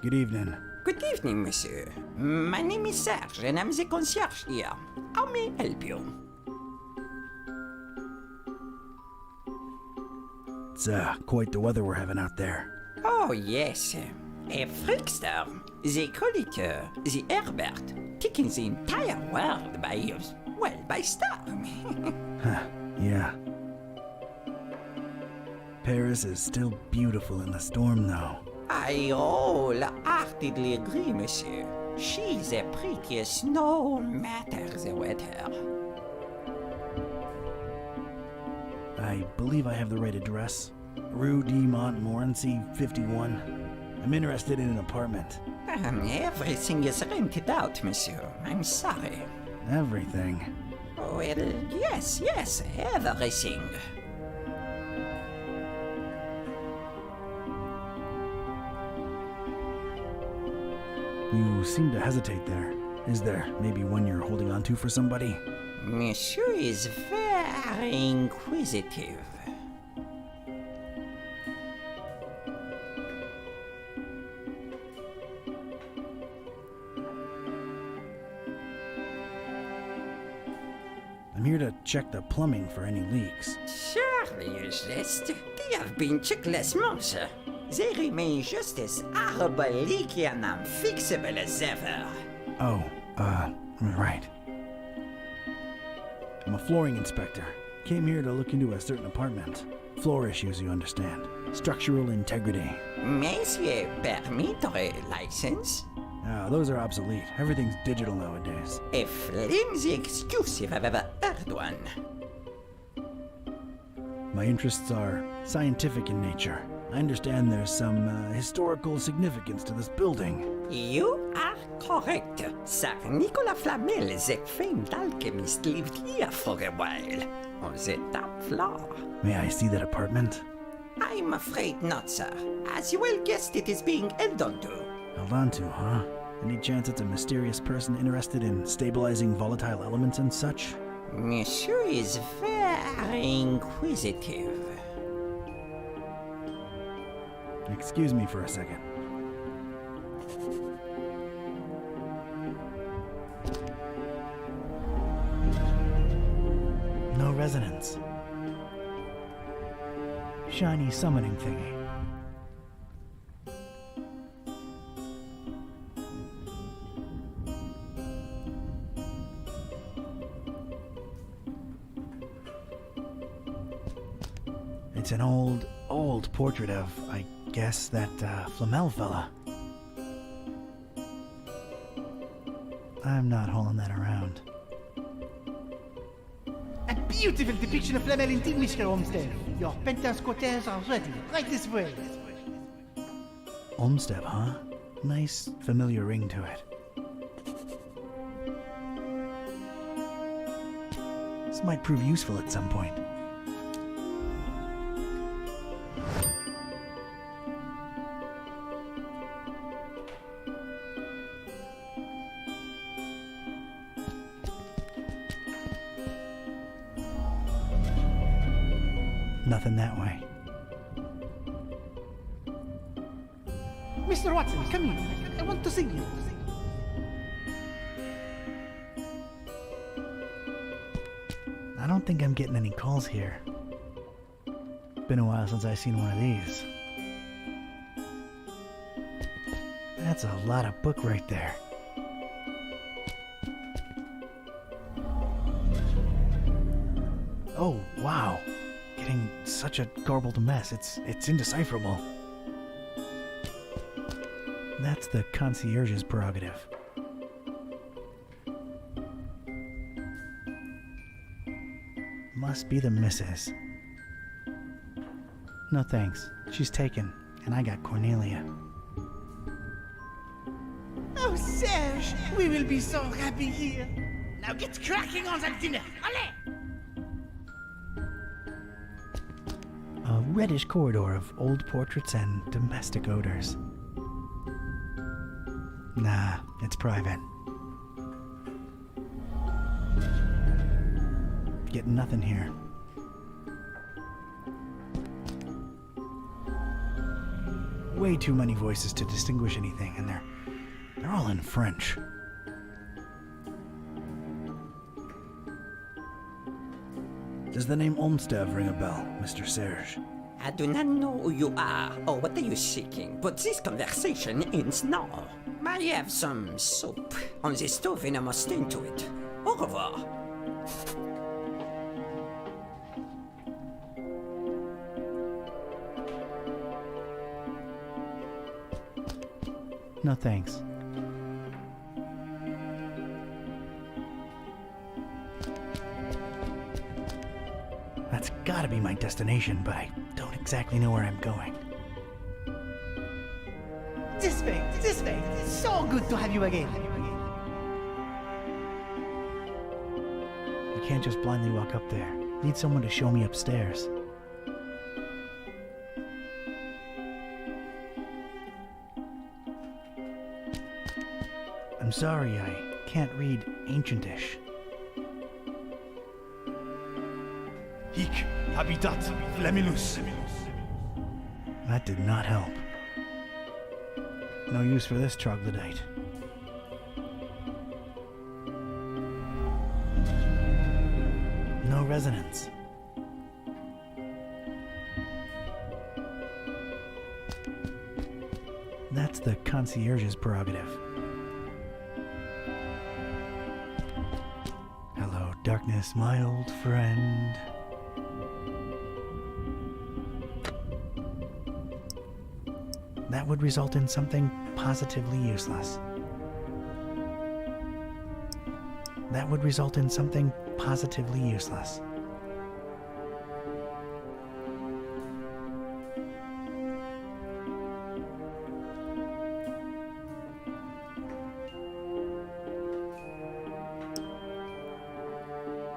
Good evening. Good evening, monsieur. My name is Serge, and I'm the concierge here. How may I help you? It's quite the weather we're having out there. Oh, yes. A freakster. They call it the Herbert, taking the entire world by storm. Huh, yeah. Paris is still beautiful in the storm, though. I wholeheartedly agree, monsieur. She's the prettiest no matter the weather. I believe I have the right address. Rue de Montmorency, 51. I'm interested in an apartment. Everything is rented out, monsieur. I'm sorry. Everything. Well, yes, everything. You seem to hesitate there. Is there maybe one you're holding on to for somebody? Monsieur is very inquisitive. I'm here to check the plumbing for any leaks. Surely you jest. They have been checked last month. They remain just as horrible, leaky, and unfixable as ever. Oh, right. I'm a flooring inspector. Came here to look into a certain apartment. Floor issues, you understand. Structural integrity. Monsieur permit or a license? Those are obsolete. Everything's digital nowadays. A flimsy excuse if I've ever heard one. My interests are scientific in nature. I understand there's some historical significance to this building. You are correct. Sir Nicolas Flamel, the famed alchemist, lived here for a while. On the top floor. May I see that apartment? I'm afraid not, sir. As you well guessed, it is being held onto. Held onto, huh? Any chance it's a mysterious person interested in stabilizing volatile elements and such? Monsieur is very inquisitive. Excuse me for a second. No resonance. Shiny summoning thingy. It's an old portrait of, I guess, that Flamel fella. I'm not hauling that around. A beautiful depiction of Flamel indeed, Mr. Olmsted. Your penthouse cotters are ready. Right this way. Olmsted, huh? Nice, familiar ring to it. This might prove useful at some point. Nothing that way. Mr. Watson, come here. I want to see you. I don't think I'm getting any calls here. Been a while since I've seen one of these. That's a lot of book right there. Oh, wow. Getting such a garbled mess. It's indecipherable. That's the concierge's prerogative. Must be the missus. No thanks. She's taken, and I got Cornelia. Oh, Serge, we will be so happy here. Now get cracking on that dinner. Allez! A reddish corridor of old portraits and domestic odors. Nah, it's private. Getting nothing here. way too many voices to distinguish anything, and they're all in French. Does the name Olmsted ring a bell, Mr. Serge? I do not know who you are or what are you seeking, but this conversation ends now. I have some soup on the stove and I must tend to it. Au revoir. No thanks. That's gotta be my destination, but I don't exactly know where I'm going. This way, this way. It's so good to have you again. I can't just blindly walk up there. Need someone to show me upstairs. I'm sorry, I can't read Ancientish. Hic habitat flamilus. That did not help. No use for this troglodyte. No resonance. That's the concierge's prerogative. Hello, darkness, my old friend. That would result in something positively useless. That would result in something positively useless.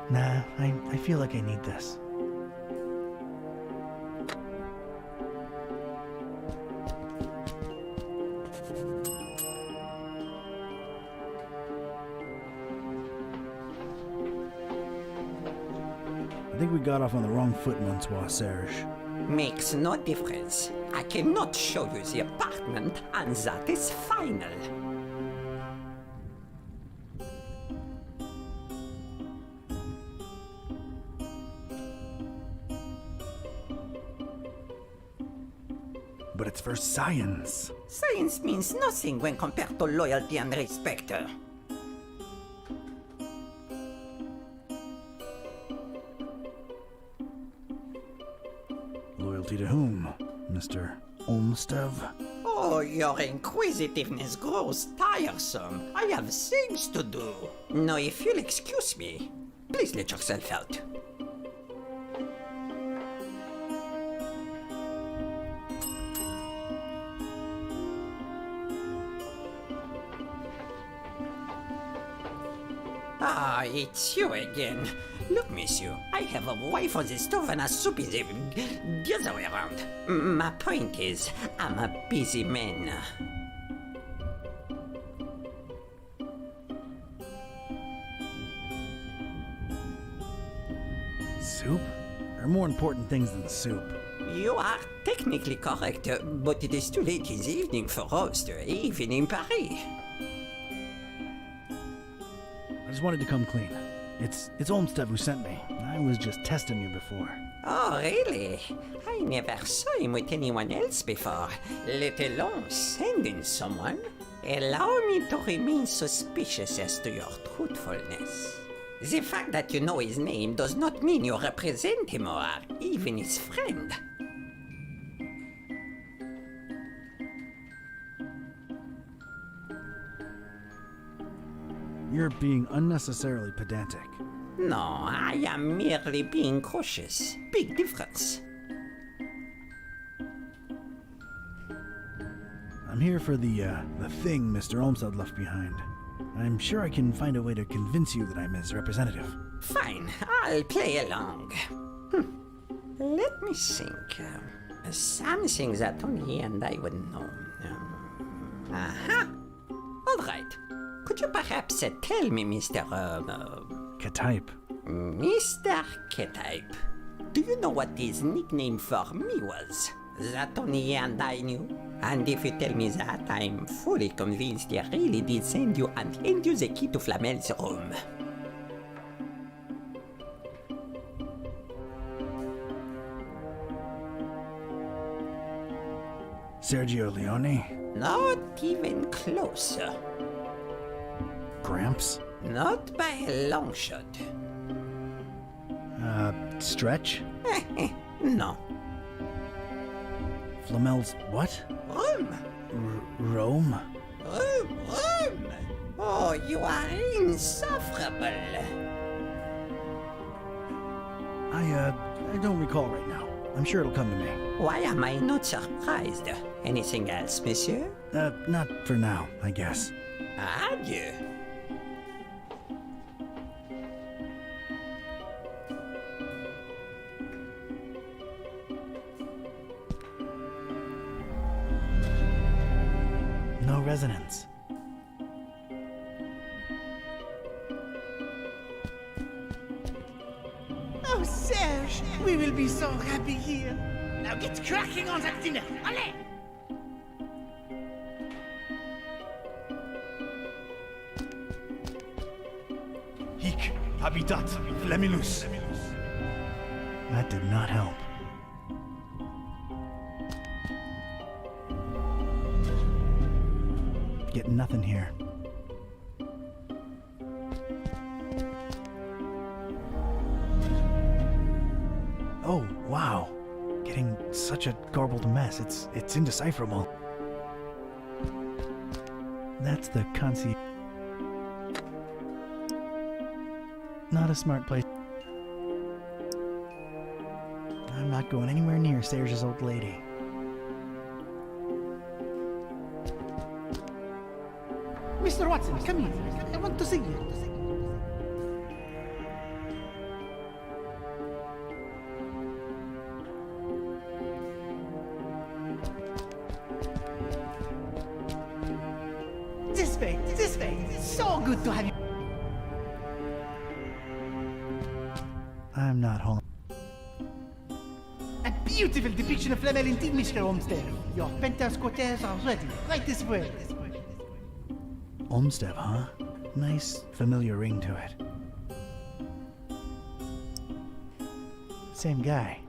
Nah, I feel like I need this. I think we got off on the wrong foot, Monsieur Serge. Makes no difference. I cannot show you the apartment, and that is final. But it's for science. Science means nothing when compared to loyalty and respect. Loyalty to whom, Mr. Olmsted? Oh, your inquisitiveness grows tiresome. I have things to do. Now, if you'll excuse me, please let yourself out. Ah, it's you again. Look, monsieur, I have a wife on the stove and a soup is the other way around. My point is, I'm a busy man. Soup? There are more important things than soup. You are technically correct, but it is too late in the evening for us, even in Paris. I just wanted to come clean. It's Olmsted who sent me. I was just testing you before. Oh, really? I never saw him with anyone else before, let alone sending someone. Allow me to remain suspicious as to your truthfulness. The fact that you know his name does not mean you represent him or are even his friend. You're being unnecessarily pedantic. No, I am merely being cautious. Big difference. I'm here for the thing Mr. Olmsted left behind. I'm sure I can find a way to convince you that I'm his representative. Fine, I'll play along. Let me think. Something that only he and I would know. Aha! All right. Could you perhaps tell me, Mr. K-type. Mr. K-type, do you know what his nickname for me was? That only he and I knew? And if you tell me that, I'm fully convinced they really did send you and hand you the key to Flamel's room. Sergio Leone? Not even closer. Gramps? Not by a long shot. Stretch? No. Flamel's what? Room. Rome? Room. Oh, you are insufferable. I don't recall right now. I'm sure it'll come to me. Why am I not surprised? Anything else, monsieur? Not for now, I guess. Adieu. No resonance. Oh, Serge, we will be so happy here. Now get cracking on that dinner. Allez! Hic habitat Flamilus. That did not help. Get nothing here. Oh, wow. Getting such a garbled mess. It's indecipherable. That's the concierge. Not a smart place. I'm not going anywhere near Serge's old lady. Mr. Watson, come here. I want to see you. This way, this way. It's so good to have you. I'm not home. A beautiful depiction of Flamel indeed, Mr. Homestead. Your penthouse quarters are ready. Right this way. Olmsted, huh? Nice, familiar ring to it. Same guy.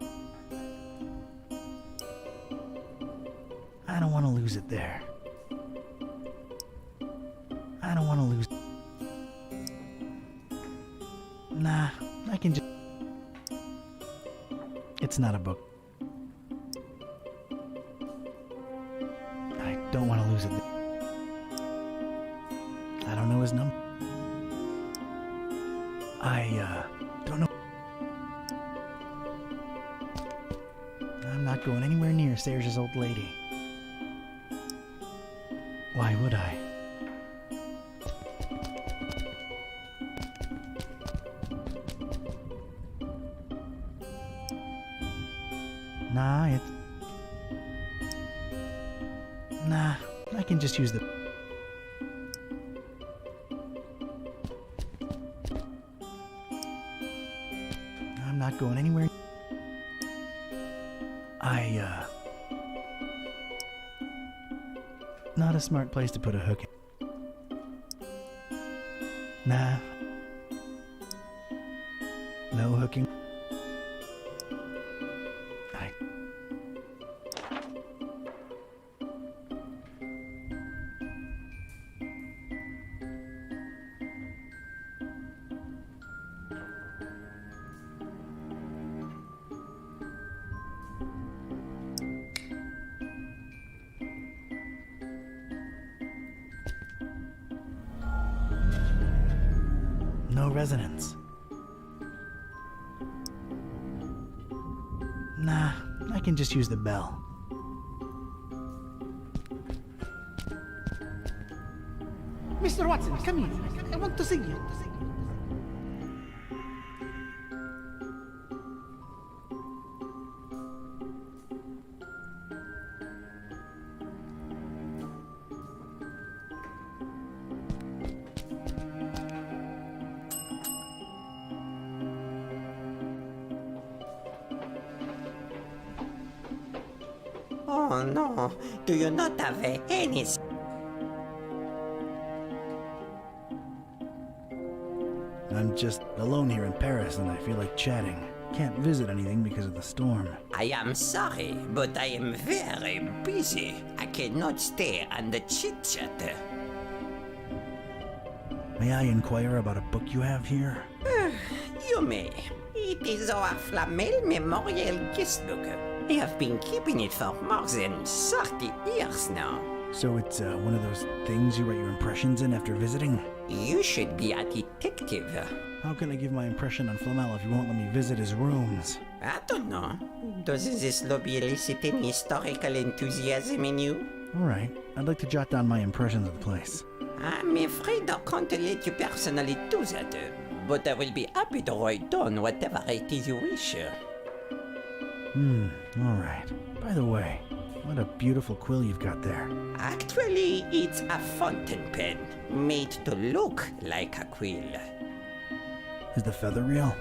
I don't want to lose it there. I don't want to lose... Nah, I can just... It's not a book. I don't want to lose it. I don't know his number. I don't know. I'm not going anywhere near Serge's old lady. Why would I? Nah, I can just use the... I'm not going anywhere. Not a smart place to put a hook in. Nah. No hooking. No resonance. Nah, I can just use the bell. Mr. Watson, come here. I want to see you. Oh no, do you not have any... I'm just alone here in Paris and I feel like chatting. Can't visit anything because of the storm. I am sorry, but I am very busy. I cannot stay and chit-chat. May I inquire about a book you have here? You may. It is our Flamel Memorial Guest Book. I have been keeping it for more than 30 years now. So it's one of those things you write your impressions in after visiting? You should be a detective. How can I give my impression on Flamel if you won't let me visit his rooms? I don't know. Does this lobby elicit any historical enthusiasm in you? Alright, I'd like to jot down my impressions of the place. I'm afraid I can't let you personally do that, but I will be happy to write down whatever it is you wish. Alright. By the way, what a beautiful quill you've got there. Actually, it's a fountain pen, made to look like a quill. Is the feather real?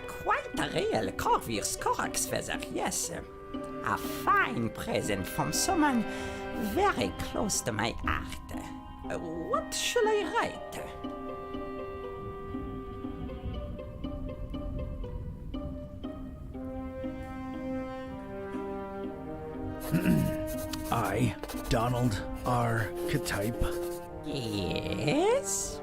Quite a real Corvus Corax feather, yes. A fine present from someone very close to my heart. What shall I write? I, Donald R. Ktype, Yes?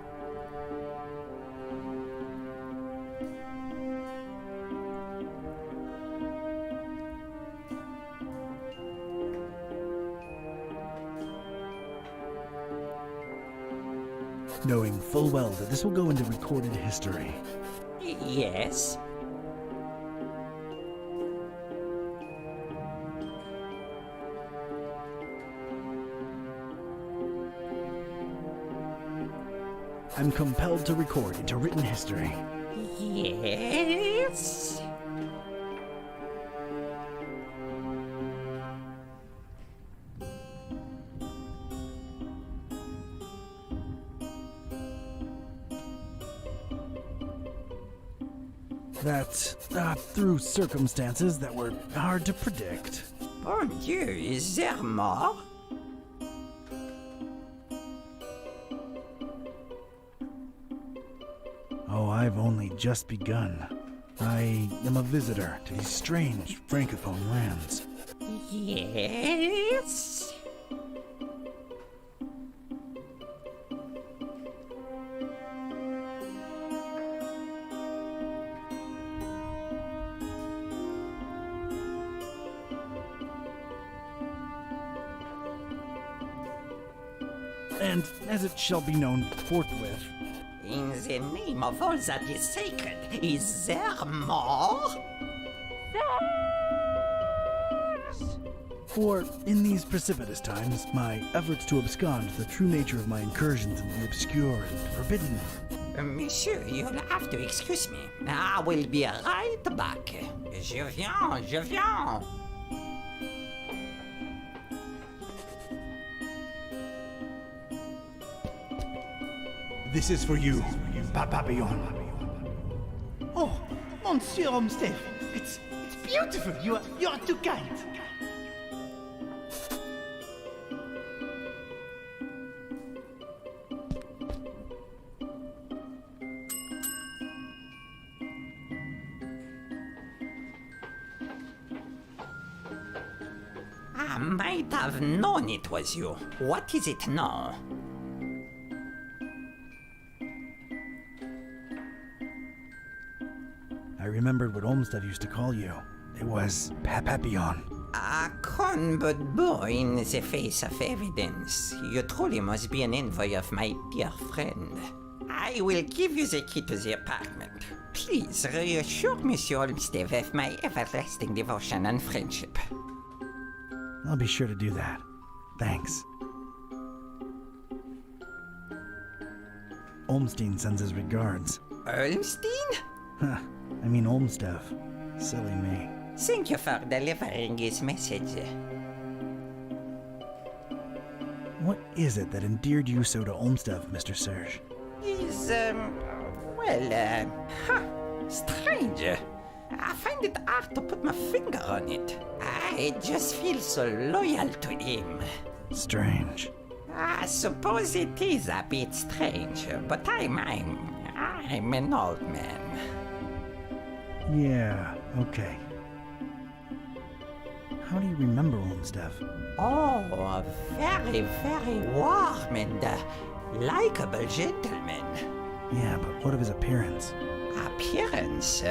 knowing full well that this will go into recorded history. Yes? I'm compelled to record into written history. Yes? That, through circumstances that were hard to predict. Bon Dieu, is there more? Oh, I've only just begun. I am a visitor to these strange francophone lands. Yes? And as it shall be known forthwith, In the name of all that is sacred, is there more? for in these precipitous times, my efforts to abscond the true nature of my incursions into the obscure and forbidden. Monsieur, you'll have to excuse me. I will be right back. Je viens, je viens. This is for you, Papillon. Oh, Monsieur Olmsted, it's beautiful. You're too kind. I might have known it was you. What is it now? I remembered what Olmsted used to call you. It was Papillon. A con but boy in the face of evidence. You truly must be an envoy of my dear friend. I will give you the key to the apartment. Please reassure Monsieur Olmsted of my everlasting devotion and friendship. I'll be sure to do that. Thanks. Olmstein sends his regards. Olmstein? Huh, I mean Olmstead. Silly me. Thank you for delivering his message. What is it that endeared you so to Olmstead, Mr. Serge? He's, strange. I find it hard to put my finger on it. I just feel so loyal to him. Strange. I suppose it is a bit strange, but I'm an old man. Yeah, okay. How do you remember Olmsted? Oh, a very, very warm and likable gentleman. Yeah, but what of his appearance? Appearance?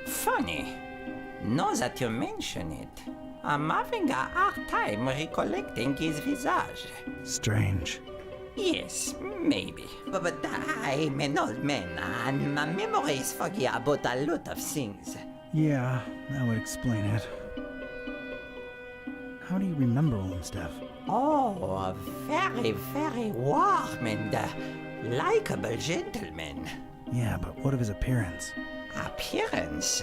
Funny. Now that you mention it, I'm having a hard time recollecting his visage. Strange. Yes, maybe. But I'm an old man, and my memory is foggy about a lot of things. Yeah, that would explain it. How do you remember Olmsted? Oh, a very, very warm and likable gentleman. Yeah, but what of his appearance? Appearance?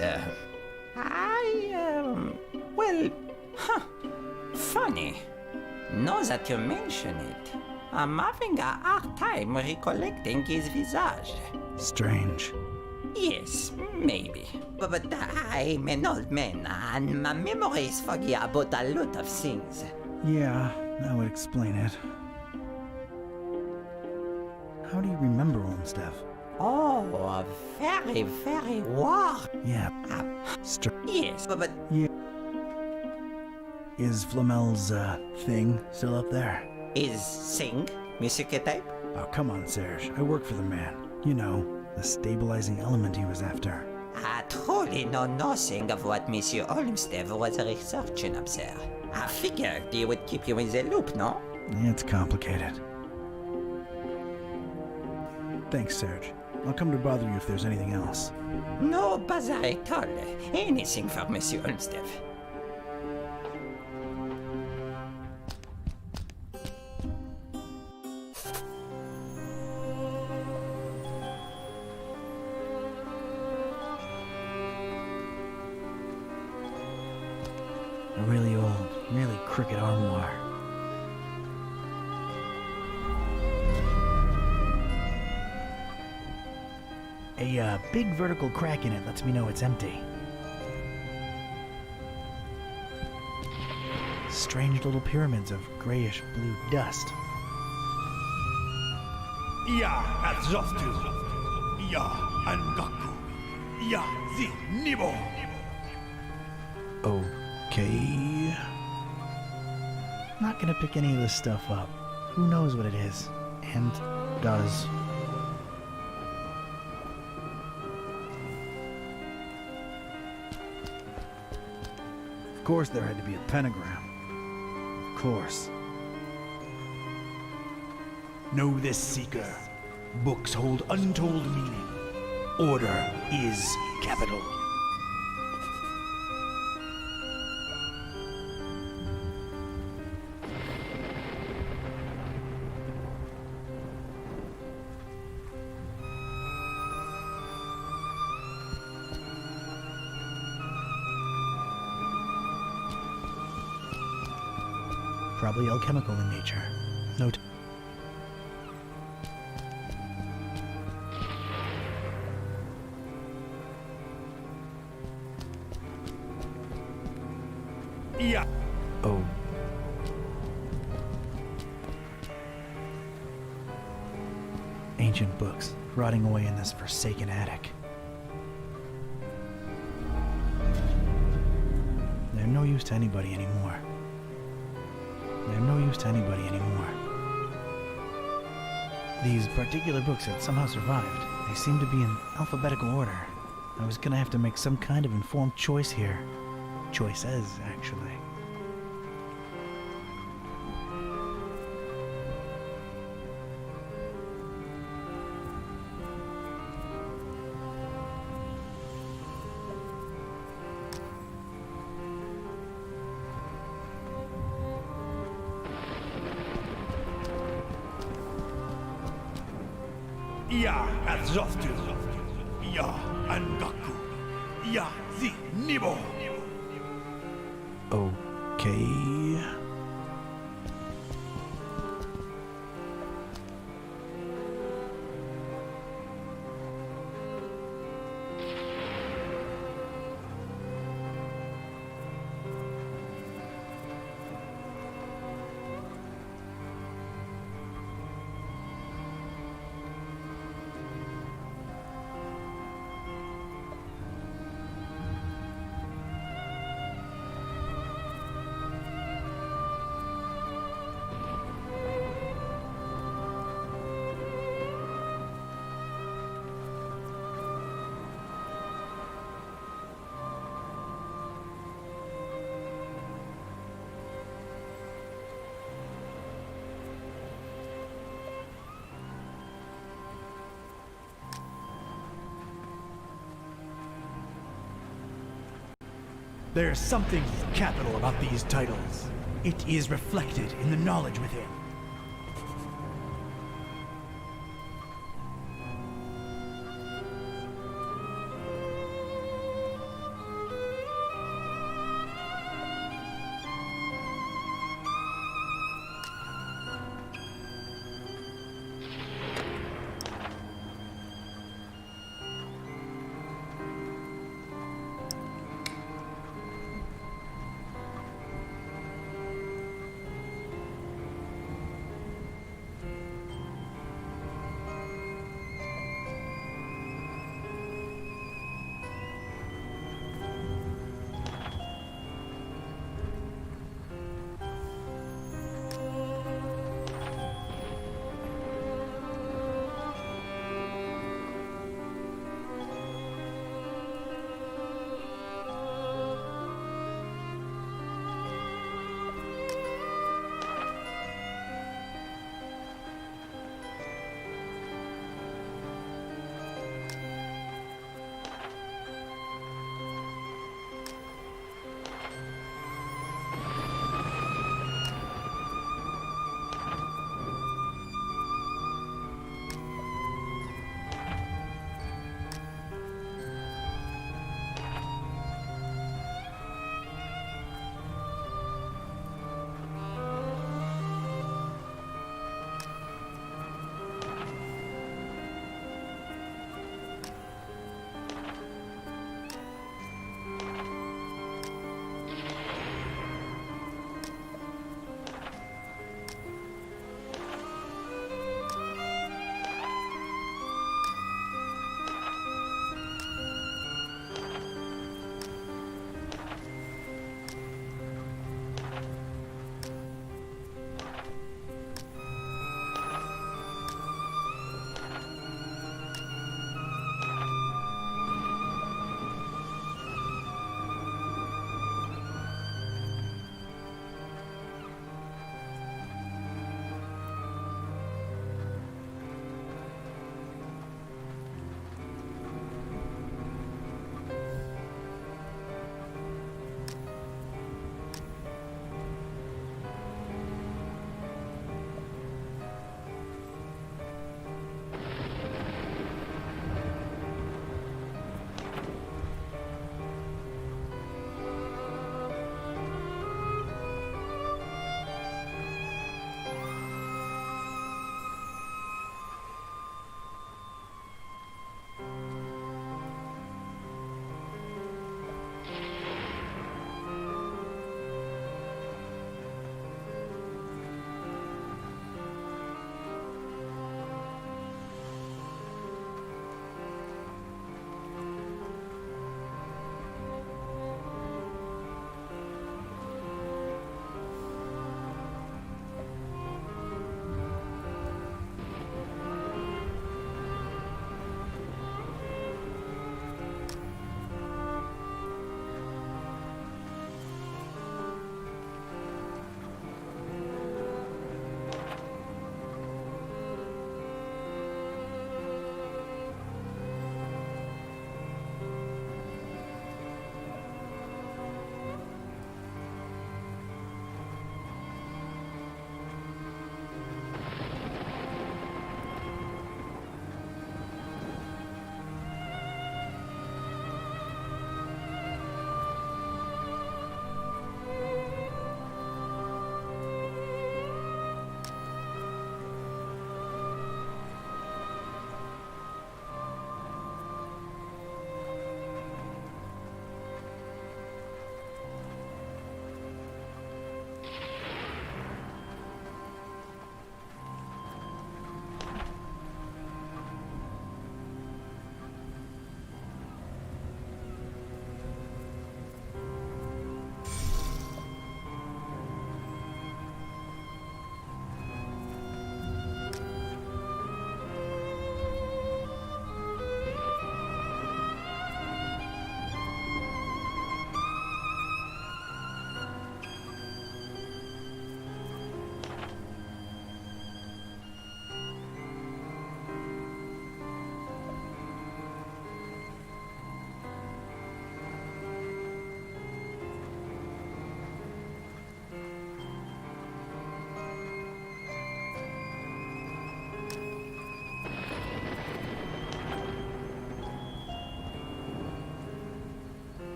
Funny. Now that you mention it, I'm having a hard time recollecting his visage. Strange. Yes, maybe. But I'm an old man, and my memory is foggy about a lot of things. Yeah, that would explain it. How do you remember Olmsted? Oh, a very, very warm. Yeah, Yes, but yeah. Is Flamel's, thing still up there? is sing music type? Oh, come on, Serge. I work for the man. You know, the stabilizing element he was after. I truly know nothing of what Monsieur Olmsted was researching up there. I figured he would keep you in the loop, no? It's complicated. Thanks, Serge. I'll come to bother you if there's anything else. No bother at all. Anything for Monsieur Olmsted. A really old, really crooked armoire. A big vertical crack in it lets me know it's empty. Strange little pyramids of grayish blue dust. Ya Azoftu. Ya Angaku. Ya Zi Nibo. Okay. Not gonna pick any of this stuff up. Who knows what it is? And does. Of course there had to be a pentagram. Of course. Know this, Seeker. Books hold untold meaning. Order is capital. Probably alchemical in nature. No. Ya. Oh. Ancient books rotting away in this forsaken attic. They're no use to anybody anymore. They're no use to anybody anymore. These particular books had somehow survived. They seemed to be in alphabetical order. I was gonna have to make some kind of informed choice here. Choices, actually. Ya Azoftu. Ya Angaku. Ya Zi Nibo. Okay. There's something capital about these titles. It is reflected in the knowledge within.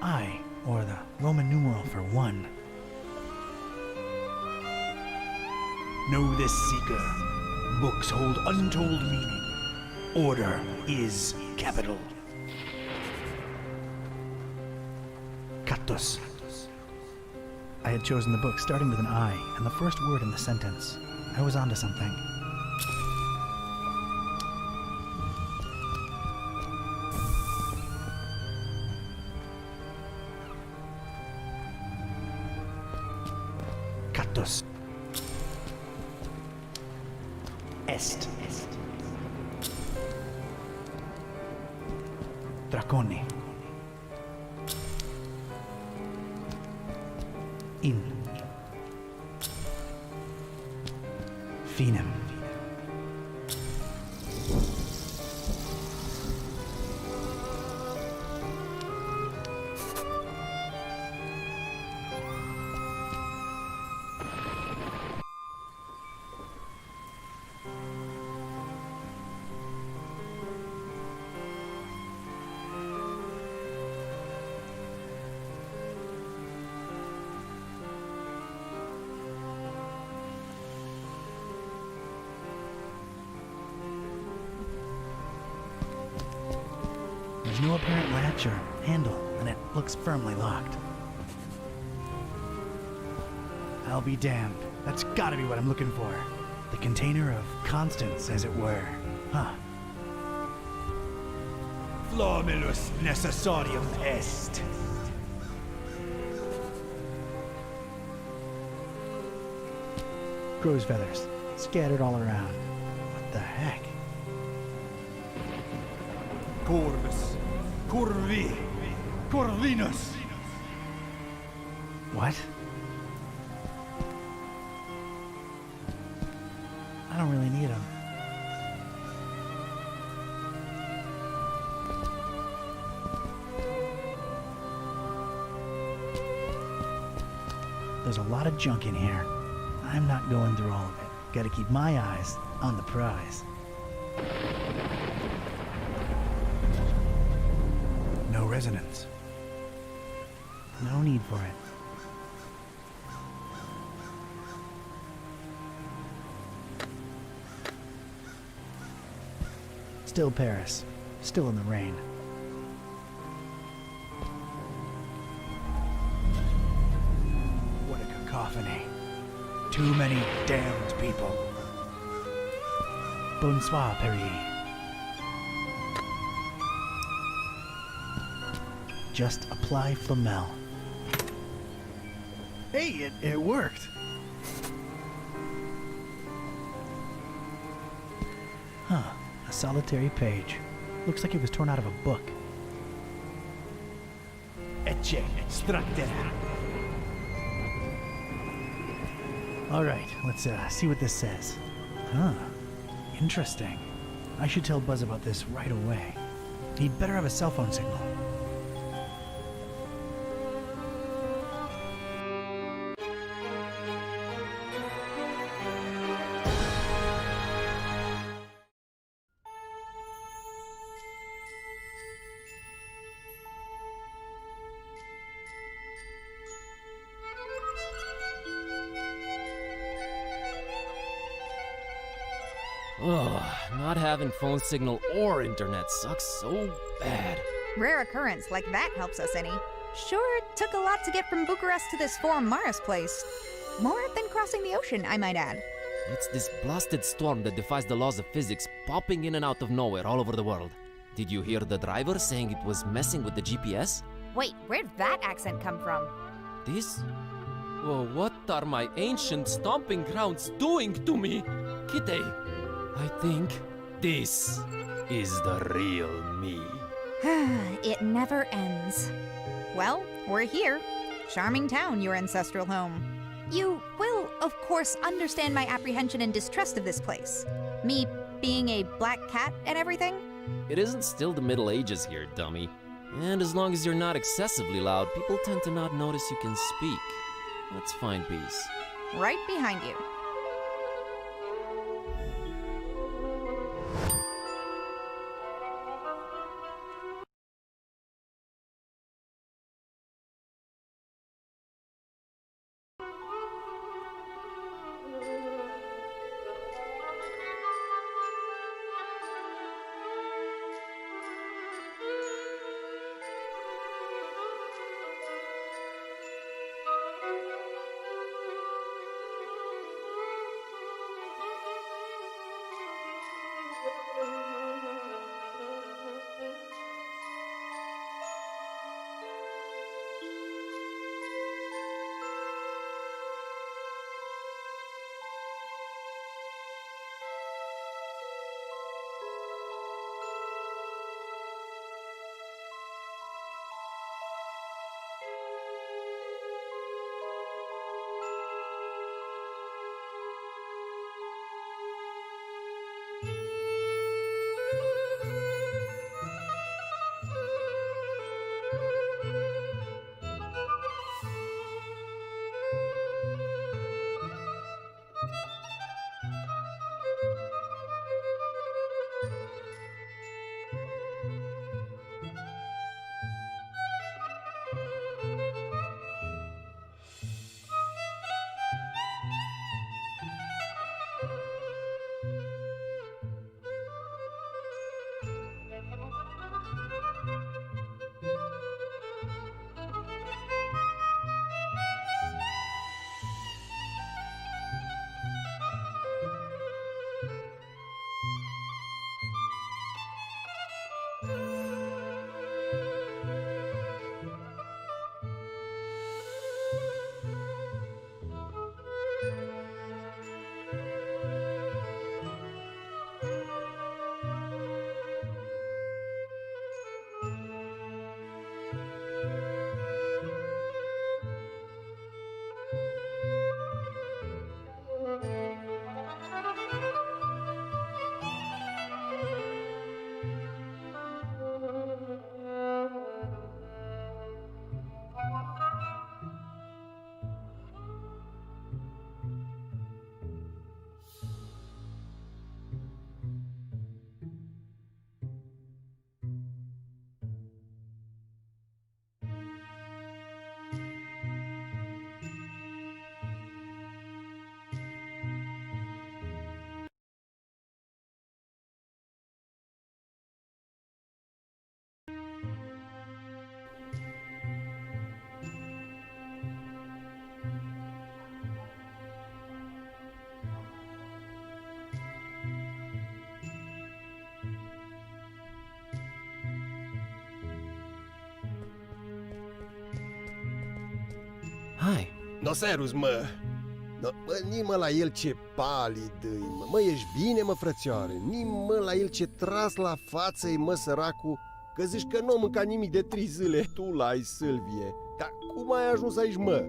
I, or the Roman numeral for 1. Know this, Seeker. Books hold untold meaning. Order is capital. Katos. I had chosen the book starting with an I, and the first word in the sentence. I was onto something. Katos. Est. Draconi. In. Finem. There's no apparent latch or handle, and it looks firmly locked. I'll be damned. That's gotta be what I'm looking for. The container of constants, as it were. Huh. Flomulus necessarium est. Crow's feathers, scattered all around. What the heck? Corvus. Corvi. Corvinus. What? I don't really need them. There's a lot of junk in here. I'm not going through all of it. Gotta keep my eyes on the prize. No resonance. No need for it. Still Paris. Still in the rain. What a cacophony. Too many damned people. Bonsoir, Perrier. Just apply Flamel. Hey, it worked. Huh, a solitary page. Looks like it was torn out of a book. Ecce extractera. All right, let's see what this says. Huh, interesting. I should tell Buzz about this right away. He'd better have a cell phone signal. Ugh, not having phone signal or internet sucks so bad. Rare occurrence like that helps us any. Sure, it took a lot to get from Bucharest to this foreign Mars place. More than crossing the ocean, I might add. It's this blasted storm that defies the laws of physics popping in and out of nowhere all over the world. Did you hear the driver saying it was messing with the GPS? Wait, where'd that accent come from? This? Oh, what are my ancient stomping grounds doing to me? Kitty, I think this is the real me. It never ends. Well, we're here. Charming town, your ancestral home. You will, of course, understand my apprehension and distrust of this place. Me being a black cat and everything. It isn't still the Middle Ages here, dummy. And as long as you're not excessively loud, people tend to not notice you can speak. Let's find peace. Right behind you. Hi. No serus, mă! No, mă, nimă la el ce palid mă. Mă, ești bine, mă, frățioare? Nimă la el ce tras la față-i, mă, săracu, că zici că nu mânca nimic de 3 zile. Tu l-ai, Sâlvie. Dar cum ai ajuns aici, mă?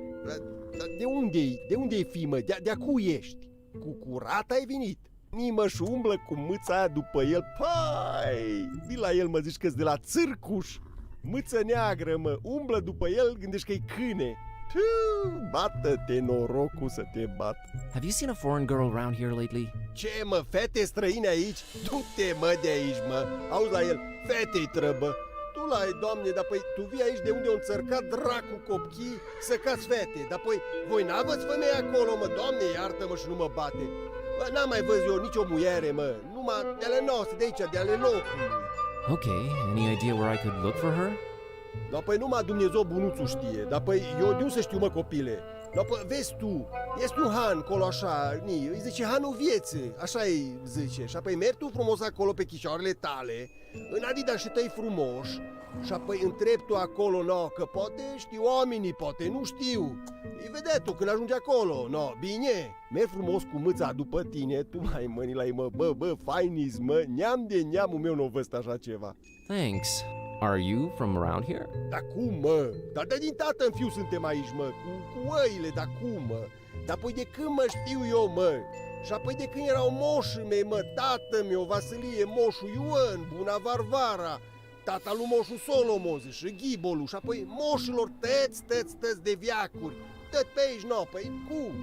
De unde-i? De unde-i fi, mă? De-acu ești? Cu curat ai venit? Nimă-și umblă cu mâța aia după el. Pai! Vii la el, mă, zici că-s de la țârcuș. Mâță neagră, mă, umblă după el, gândești că-i câine. Bată-te, norocul să te bat. Have you seen a foreign girl around here lately? Ce, mă, fete străine aici? Du-te, mă, de aici, mă. Auzi la el, fetei trăbă. Tu l-ai, doamne, dar păi tu vii aici de unde au înțărcat dracu copchii să cați fete. Dar păi voi n-aveți femei acolo, mă, doamne, iartă-mă și nu mă bate. Bă, n-am mai văzut eu nicio muiere, mă. Numai de ale noastre, de aici, de ale locului. Okay, any idea where I could look for her? Dar păi numai Dumnezeu bunuțul știe. Dar păi eu de unde să știu, mă, copile? Dar păi vezi tu, este un han acolo așa, îi zice hanul vieții, așa îi zice. Și apoi mergi tu frumos acolo pe chișoarele tale, în adidașii tăi frumoși, și apoi întrebi tu acolo, no, că poate știu oamenii, poate nu știu. Îi vedea tu când ajungi acolo, no, bine, mergi frumos cu mâța după tine, tu mai mâni la ei, mă, bă, fainis, mă, neam de neamul meu nu văzut așa ceva. Thanks. Are you from around here? Dar cum, mă? Dar de din tată în fiu suntem aici, mă, cu oile, dar cum, mă? Dar păi de când mă știu eu, mă? Și apoi de când erau moșii mei, mă, tată meu, Vasilie, moșul Ioan, Buna Varvara, tata lui moșul Solomoze și Ghibolu, și apoi moșilor tăți de viacuri, tot pe aici, no, păi cum?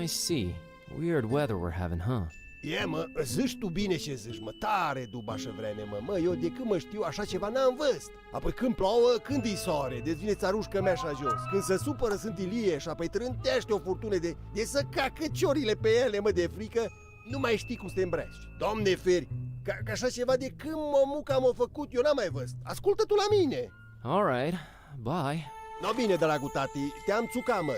I see. Weird weather we're having, huh? E, mă, zici tu bine ce zici, mă, tare dubașă vreme, mă, eu de când mă știu așa ceva n-am văzut. Apoi când plouă, când îi soare, deci vine țarușcă mea așa jos. Când se supără sunt ilie și apoi trântește o furtune de să cacă ciorile pe ele, mă, de frică, nu mai știi cum să te îmbraci. Doamne feri, că așa ceva de când mămuca m-a făcut, eu n-am mai văzut. Ascultă tu la mine. Alright, bye. No, bine, dragul tati, te-am țucat, mă,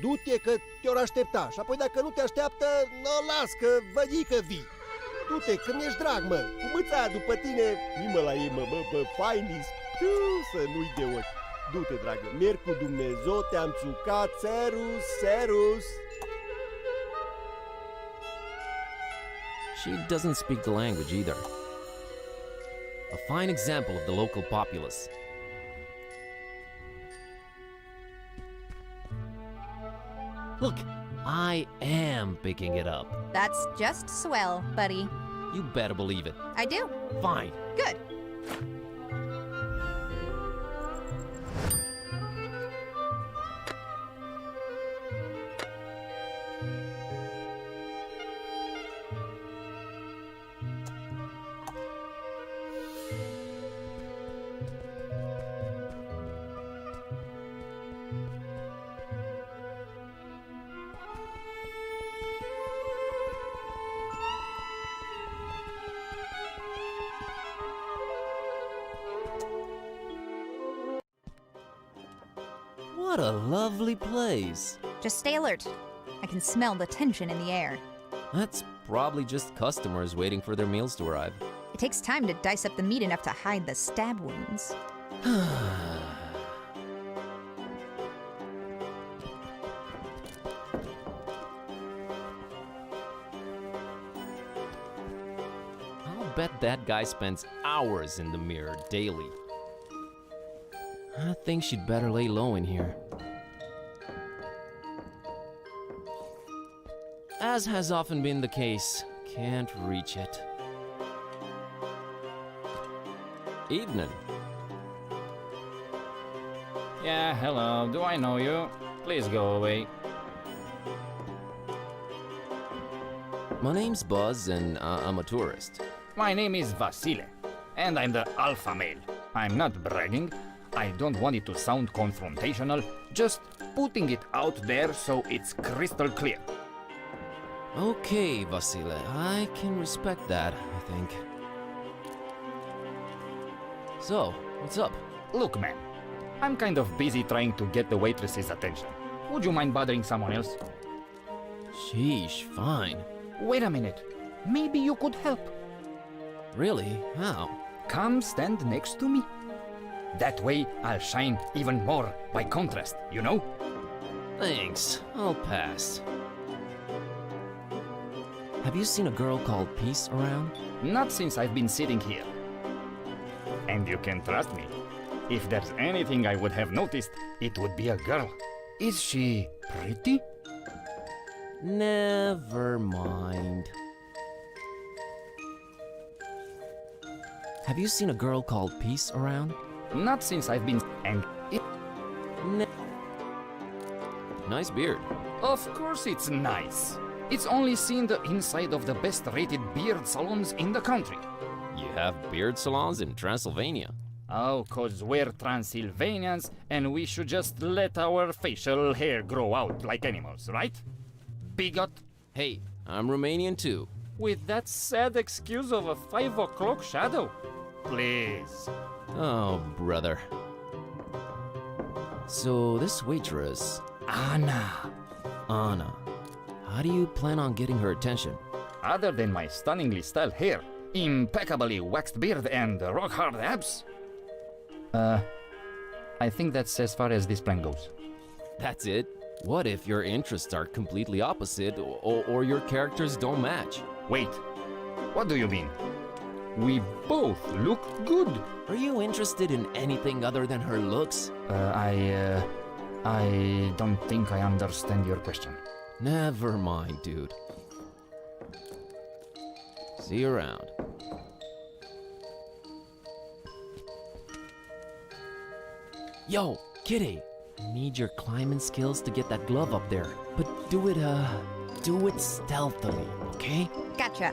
du-te că te-or aștepta. Și apoi dacă nu te așteaptă, no, las că vădii că vii. Du-te, că mi-ești drag, mă, cu mâța aia după tine, nimă la ei, mă, fainis, să nu-i de ochi. Du-te, dragă, merg cu Dumnezeu, te-am țucat, serus. She doesn't speak the language either. A fine example of the local populace. Look, I am picking it up. That's just swell, buddy. You better believe it. I do. Fine. Good. What a lovely place. Just stay alert. I can smell the tension in the air. That's probably just customers waiting for their meals to arrive. It takes time to dice up the meat enough to hide the stab wounds. I'll bet that guy spends hours in the mirror daily. I think she'd better lay low in here. As has often been the case, can't reach it. Evening. Yeah, hello, do I know you? Please go away. My name's Buzz and I'm a tourist. My name is Vasile, and I'm the alpha male. I'm not bragging. I don't want it to sound confrontational, just putting it out there so it's crystal clear. Okay, Vasile, I can respect that, I think. So, what's up? Look, man, I'm kind of busy trying to get the waitress's attention. Would you mind bothering someone else? Sheesh, fine. Wait a minute. Maybe you could help. Really? How? Come stand next to me. That way I'll shine even more by contrast, you know? Thanks, I'll pass. Have you seen a girl called Peace around? Not since I've been sitting here. And you can trust me. If there's anything I would have noticed, it would be a girl. Is she pretty? Never mind. Have you seen a girl called Peace around? Not since I've been... And it... Nice beard. Of course it's nice. It's only seen the inside of the best-rated beard salons in the country. You have beard salons in Transylvania. Oh, 'cause we're Transylvanians and we should just let our facial hair grow out like animals, right? Bigot. Hey, I'm Romanian too. With that sad excuse of a 5 o'clock shadow? Please. Oh, brother. So this waitress, Anna. Anna, how do you plan on getting her attention? Other than my stunningly styled hair, impeccably waxed beard, and rock-hard abs? I think that's as far as this plan goes. That's it? What if your interests are completely opposite or your characters don't match? Wait, what do you mean? We both look good. Are you interested in anything other than her looks? I don't think I understand your question. Never mind, dude. See you around. Yo, kitty! I need your climbing skills to get that glove up there. But do it stealthily, okay? Gotcha.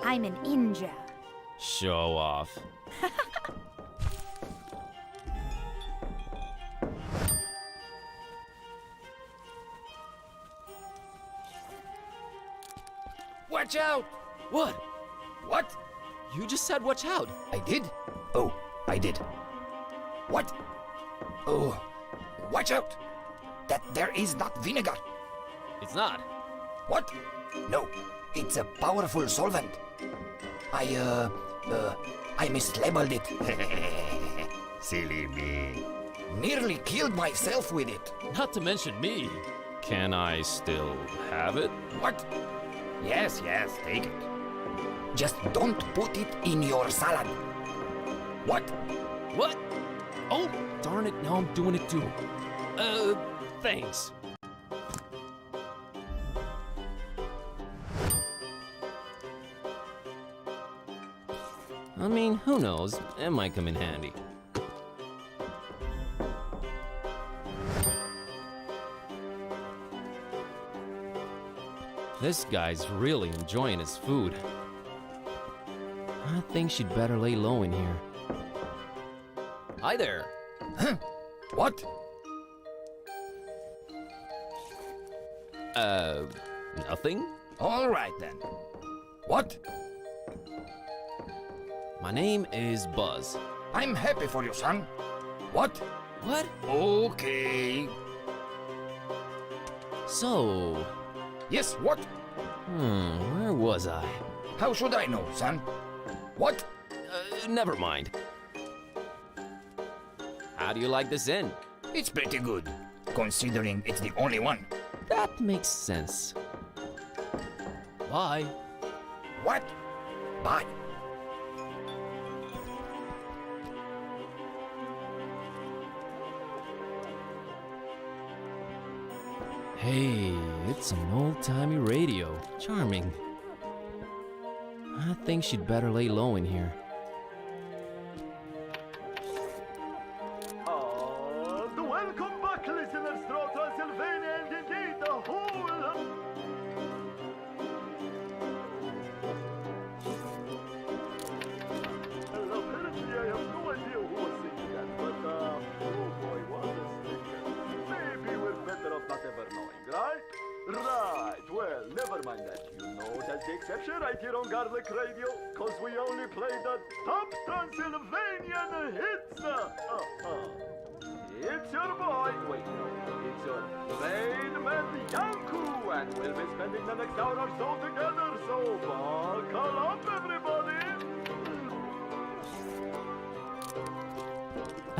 I'm an ninja. Show off. Watch out! What? What? You just said watch out. I did? Oh, I did. What? Oh, watch out! That there is not vinegar. It's not. What? No, it's a powerful solvent. I mislabeled it. Silly me. Nearly killed myself with it. Not to mention me. Can I still have it? What? Yes, take it. Just don't put it in your salad. What? What? Oh, darn it, now I'm doing it too. Thanks. I mean, who knows? It might come in handy. This guy's really enjoying his food. I think she'd better lay low in here. Hi there. Huh? What? Nothing? All right then. What? My name is Buzz. I'm happy for you, son. What? What? Okay. So... Yes, what? where was I? How should I know, son? What? Never mind. How do you like this inn? It's pretty good, considering it's the only one. That makes sense. Bye. What? Bye. Hey, it's an old-timey radio. Charming. I think she'd better lay low in here. Welcome back, listeners, throughout Transylvania and indeed the whole... Well, apparently I have no idea who was singing that, but, oh boy, what a stinger. Maybe we're better off not ever knowing, right? Right, well, never mind that. You know that's the exception right here on Garlic Radio, cause we only play the top Transylvanian hits! It's your boy, wait, no, it's your main man, Yanku, and we'll be spending the next hour or so together, so buckle up, everybody!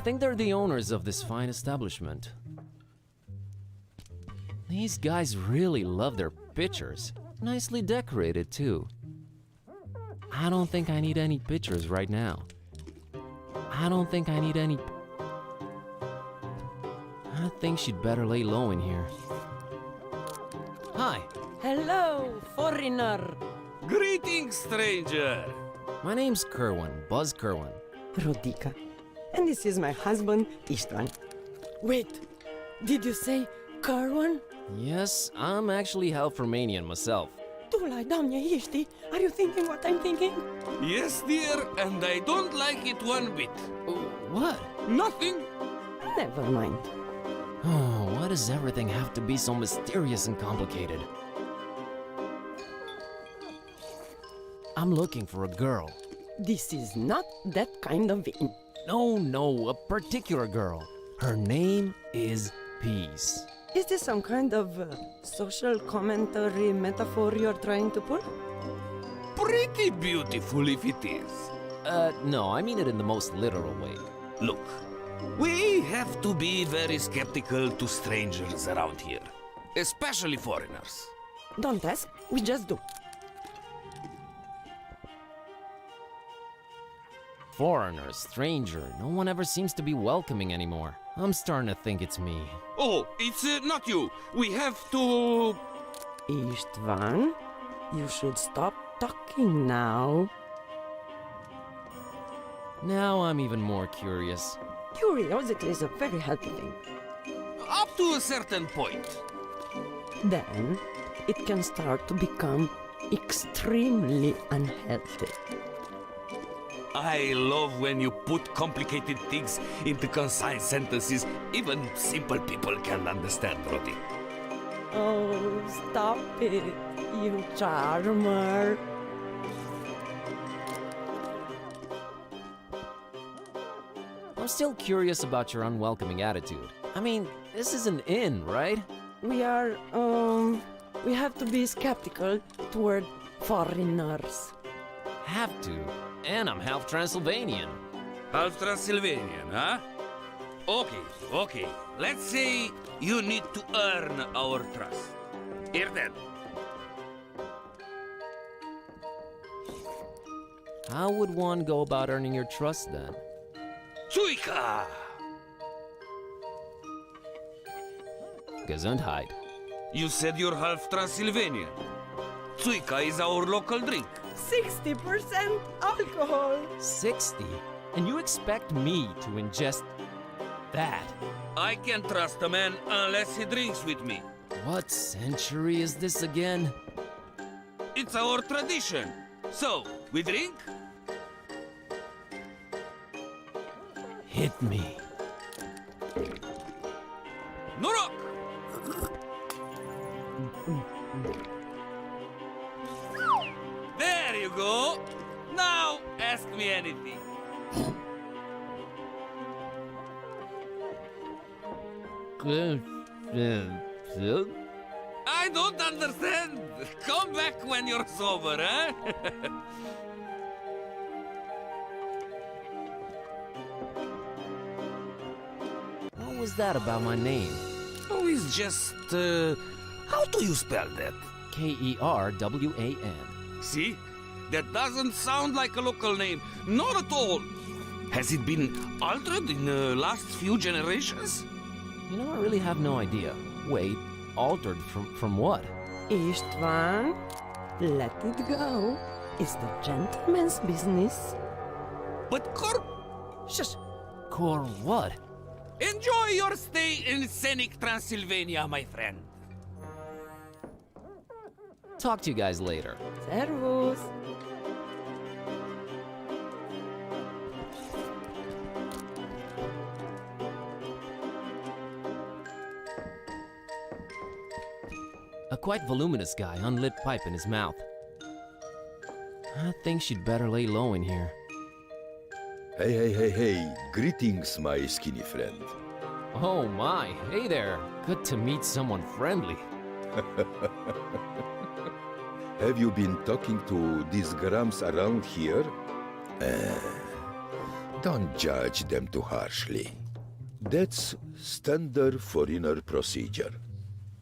I think they're the owners of this fine establishment. These guys really love their pictures. Nicely decorated, too. I don't think I need any pictures right now. I think she'd better lay low in here. Hi. Hello, foreigner. Greetings, stranger. My name's Kerwin, Buzz Kerwin. Rodica. And this is my husband, Istvan. Wait, did you say Kerwin? Yes, I'm actually half Romanian myself. Dulai, doamne, ești? Are you thinking what I'm thinking? Yes, dear, and I don't like it one bit. What? Nothing. Never mind. Oh, why does everything have to be so mysterious and complicated? I'm looking for a girl. This is not that kind of inn. No, a particular girl. Her name is Peace. Is this some kind of social commentary metaphor you're trying to pull? Pretty beautiful if it is. No, I mean it in the most literal way. Look, we have to be very skeptical to strangers around here, especially foreigners. Don't ask, we just do. Foreigner, stranger, no one ever seems to be welcoming anymore. I'm starting to think it's me. Oh, it's not you. We have to... Istvan, you should stop talking now. Now I'm even more curious. Curiosity is a very healthy thing. Up to a certain point. Then, it can start to become extremely unhealthy. I love when you put complicated things into concise sentences even simple people can understand, Rodi. Oh, stop it, you charmer. I'm still curious about your unwelcoming attitude. I mean, this is an inn, right? We have to be skeptical toward foreigners. Have to. And I'm half Transylvanian. Half Transylvanian, huh? Okay. Let's say you need to earn our trust. Here then. How would one go about earning your trust then? Suika! Gesundheit. You said you're half Transylvanian. Suika is our local drink. 60% alcohol! 60? And you expect me to ingest that? I can't trust a man unless he drinks with me. What century is this again? It's our tradition. So, we drink? Hit me. Norok! There you go! Now, ask me anything. I don't understand. Come back when you're sober, huh? What was that about my name? Oh, it's just, how do you spell that? Kerwan. See? That doesn't sound like a local name. Not at all. Has it been altered in the last few generations? You know, I really have no idea. Wait, altered from what? Istvan, let it go. It's the gentleman's business. But Kor... Shush! Kor what? Enjoy your stay in scenic Transylvania, my friend. Talk to you guys later. Servus! A quite voluminous guy, unlit pipe in his mouth. I think she'd better lay low in here. Hey. Greetings, my skinny friend. Oh my, hey there. Good to meet someone friendly. Have you been talking to these grams around here? Don't judge them too harshly. That's standard foreigner procedure.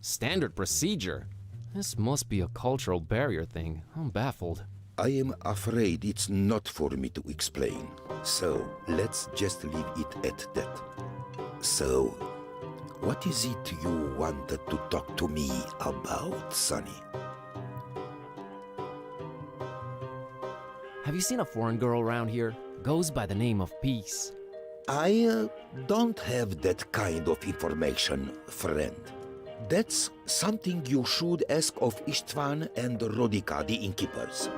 Standard procedure? This must be a cultural barrier thing. I'm baffled. I am afraid it's not for me to explain. So, let's just leave it at that. So, what is it you wanted to talk to me about, Sonny? Have you seen a foreign girl around here? Goes by the name of Peace. I don't have that kind of information, friend. That's something you should ask of Istvan and Rodica, the innkeepers.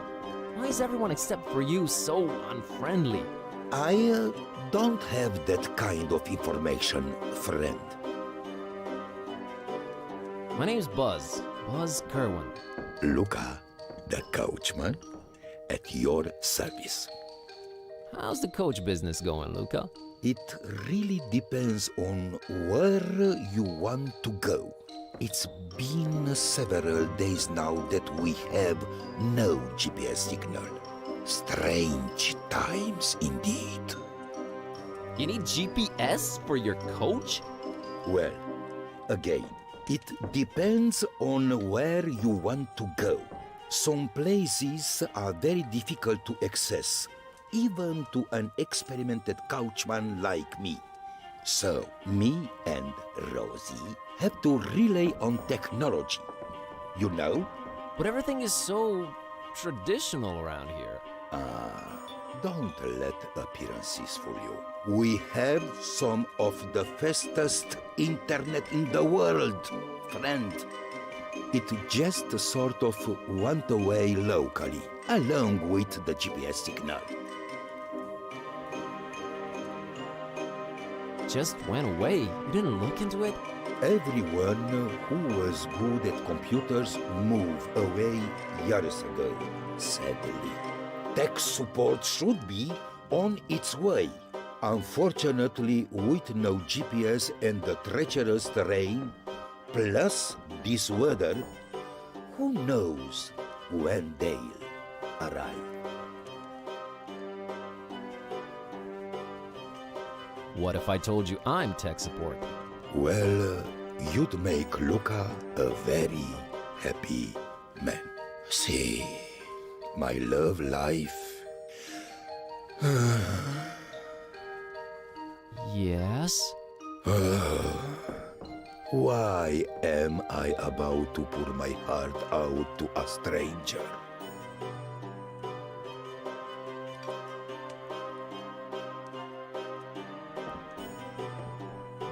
Why is everyone except for you so unfriendly? I don't have that kind of information, friend. My name's Buzz. Buzz Kerwin. Luca, the coachman, at your service. How's the coach business going, Luca? It really depends on where you want to go. It's been several days now that we have no GPS signal. Strange times indeed. You need GPS for your coach? Well, again, it depends on where you want to go. Some places are very difficult to access, even to an experimented coachman like me. So, me and Rosie have to rely on technology. You know? But everything is so traditional around here. Don't let appearances fool you. We have some of the fastest internet in the world, friend. It just sort of went away locally, along with the GPS signal. Just went away? You didn't look into it? Everyone who was good at computers moved away years ago, sadly. Tech support should be on its way. Unfortunately, with no GPS and the treacherous terrain, plus this weather, who knows when they'll arrive. What if I told you I'm tech support? Well, you'd make Luca a very happy man. See, my love life. Yes? Why am I about to pour my heart out to a stranger?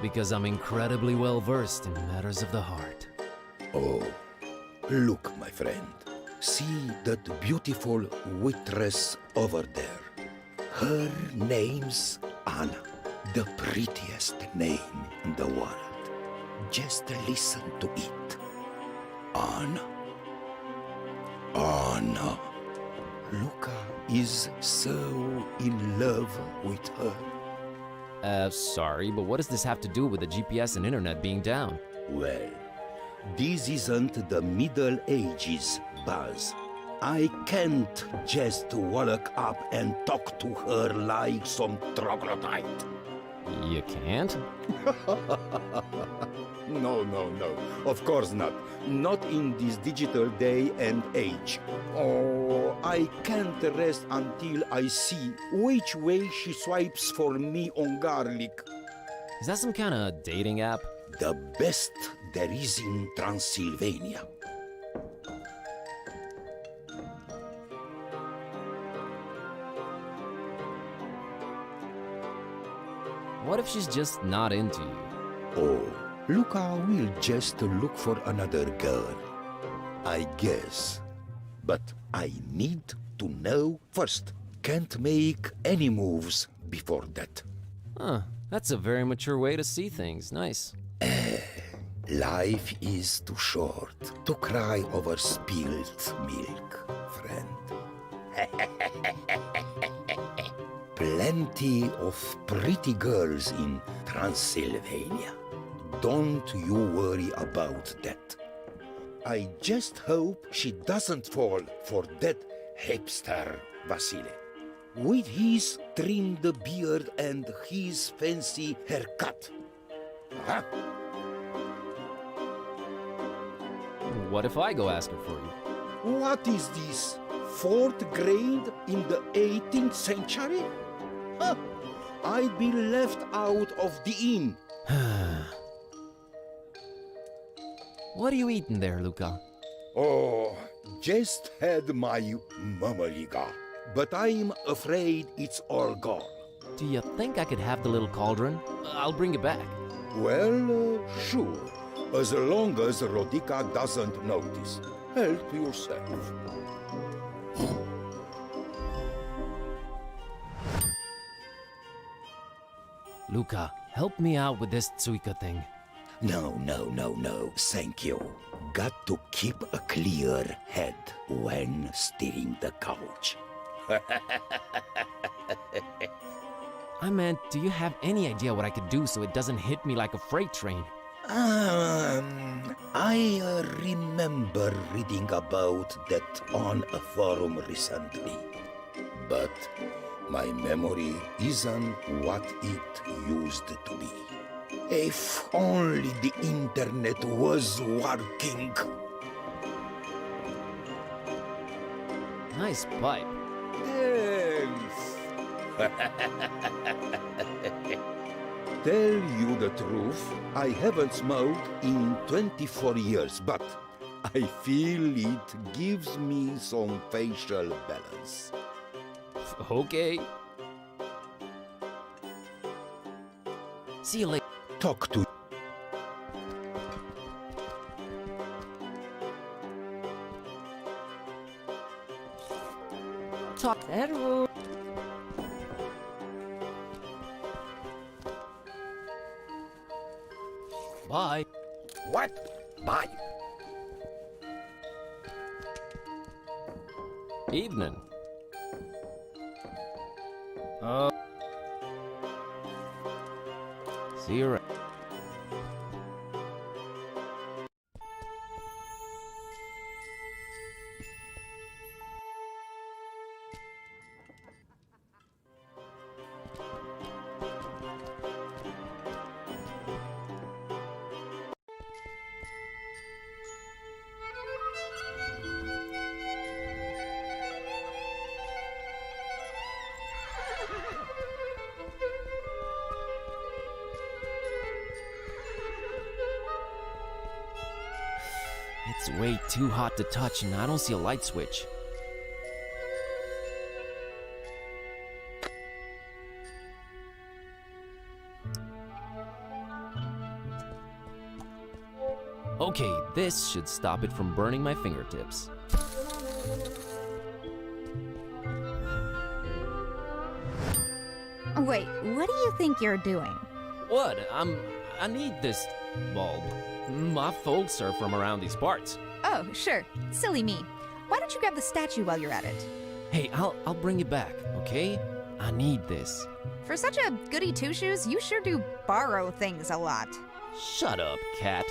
Because I'm incredibly well versed in matters of the heart. Oh, look, my friend. See that beautiful waitress over there. Her name's Anna, the prettiest name in the world. Just listen to it. Anna. Anna. Luca is so in love with her. Sorry, but what does this have to do with the GPS and internet being down? Well, this isn't the Middle Ages, Buzz. I can't just walk up and talk to her like some troglodyte. You can't? No. Of course not. Not in this digital day and age. Oh, I can't rest until I see which way she swipes for me on garlic. Is that some kind of dating app? The best there is in Transylvania. What if she's just not into you? Oh, Luca will just look for another girl, I guess. But I need to know first. Can't make any moves before that. Huh, that's a very mature way to see things. Nice. Life is too short to cry over spilled milk, friend. Plenty of pretty girls in Transylvania. Don't you worry about that. I just hope she doesn't fall for that hipster, Vasile. with his trimmed beard and his fancy haircut. Huh? What if I go ask her for you? What is this? 4th grade in the 18th century? Huh. I'd be left out of the inn. What are you eating there, Luca? Oh, just had my mamaliga, but I'm afraid it's all gone. Do you think I could have the little cauldron? I'll bring it back. Well, sure, as long as Rodica doesn't notice. Help yourself. Luca, help me out with this Tsuika thing. No, thank you. Got to keep a clear head when steering the couch. I meant, do you have any idea what I could do so it doesn't hit me like a freight train? I remember reading about that on a forum recently. But my memory isn't what it used to be. If only the internet was working. Nice pipe. Thanks. Tell you the truth, I haven't smoked in 24 years, but I feel it gives me some facial balance. Okay. See you later. Talk to Talk. Hello. Bye. What? Bye. Evening. See you around. It's way too hot to touch and I don't see a light switch. Okay, this should stop it from burning my fingertips. Wait, what do you think you're doing? What? I need this bulb. My folks are from around these parts. Oh, sure. Silly me. Why don't you grab the statue while you're at it? Hey, I'll bring it back, okay? I need this. For such a goody two-shoes, you sure do borrow things a lot. Shut up, cat.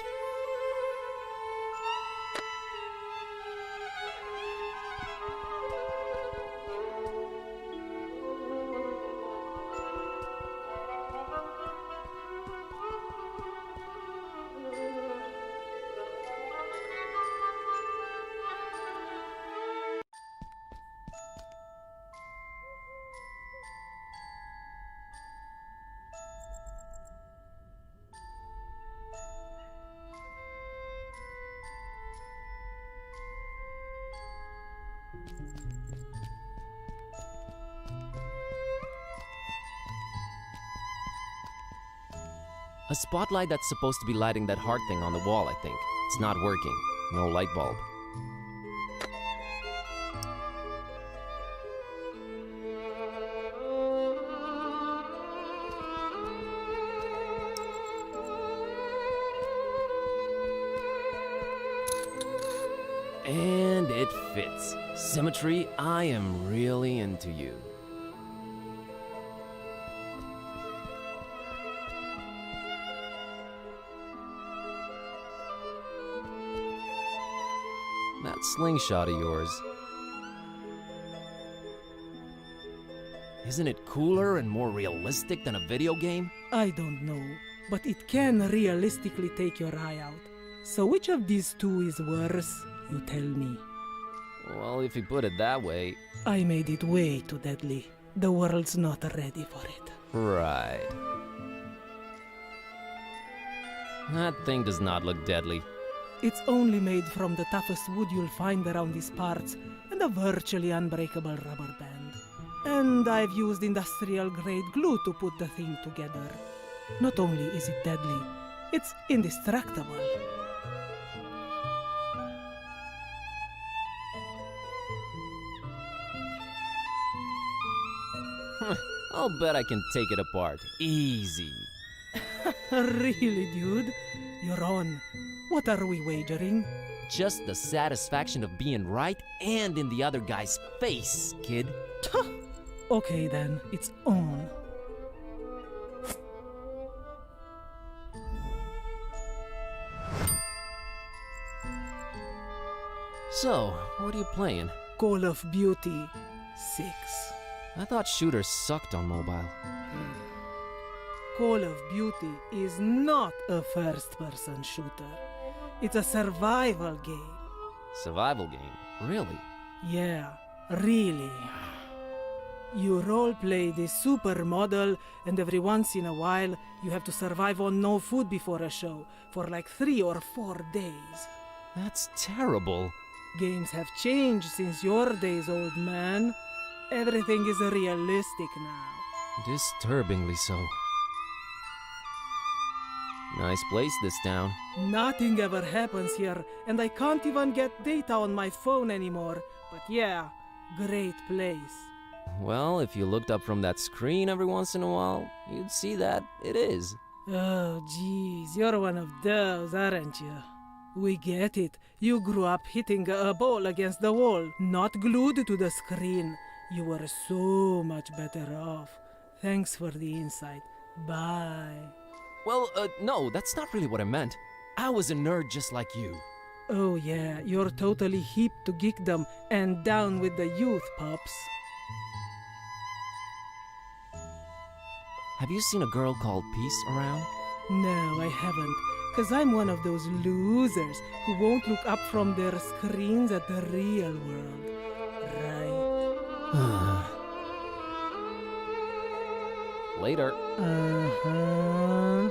A spotlight that's supposed to be lighting that heart thing on the wall, I think. It's not working. No light bulb. And it fits. Symmetry, I am really into you. That slingshot of yours. Isn't it cooler and more realistic than a video game? I don't know, but it can realistically take your eye out. So which of these two is worse? You tell me. Well, if you put it that way... I made it way too deadly. The world's not ready for it. Right. That thing does not look deadly. It's only made from the toughest wood you'll find around these parts, and a virtually unbreakable rubber band. And I've used industrial-grade glue to put the thing together. Not only is it deadly, it's indestructible. I'll bet I can take it apart. Easy. Really, dude? You're on. What are we wagering? Just the satisfaction of being right and in the other guy's face, kid. Okay then, it's on. So, what are you playing? Call of Duty 6. I thought shooters sucked on mobile. Call of Duty is not a first-person shooter. It's a survival game. Survival game? Really? Yeah, really. You role-play this supermodel, and every once in a while, you have to survive on no food before a show, for like 3 or 4 days. That's terrible. Games have changed since your days, old man. Everything is realistic now. Disturbingly so. Nice place, this town. Nothing ever happens here, and I can't even get data on my phone anymore. But yeah, great place. Well, if you looked up from that screen every once in a while, you'd see that it is. Oh, jeez, you're one of those, aren't you? We get it. You grew up hitting a ball against the wall, not glued to the screen. You were so much better off. Thanks for the insight. Bye. Well, no, that's not really what I meant. I was a nerd just like you. Oh yeah, you're totally hip to geekdom and down with the youth, pups. Have you seen a girl called Peace around? No, I haven't. Because I'm one of those losers who won't look up from their screens at the real world. Right? Later. Uh-huh.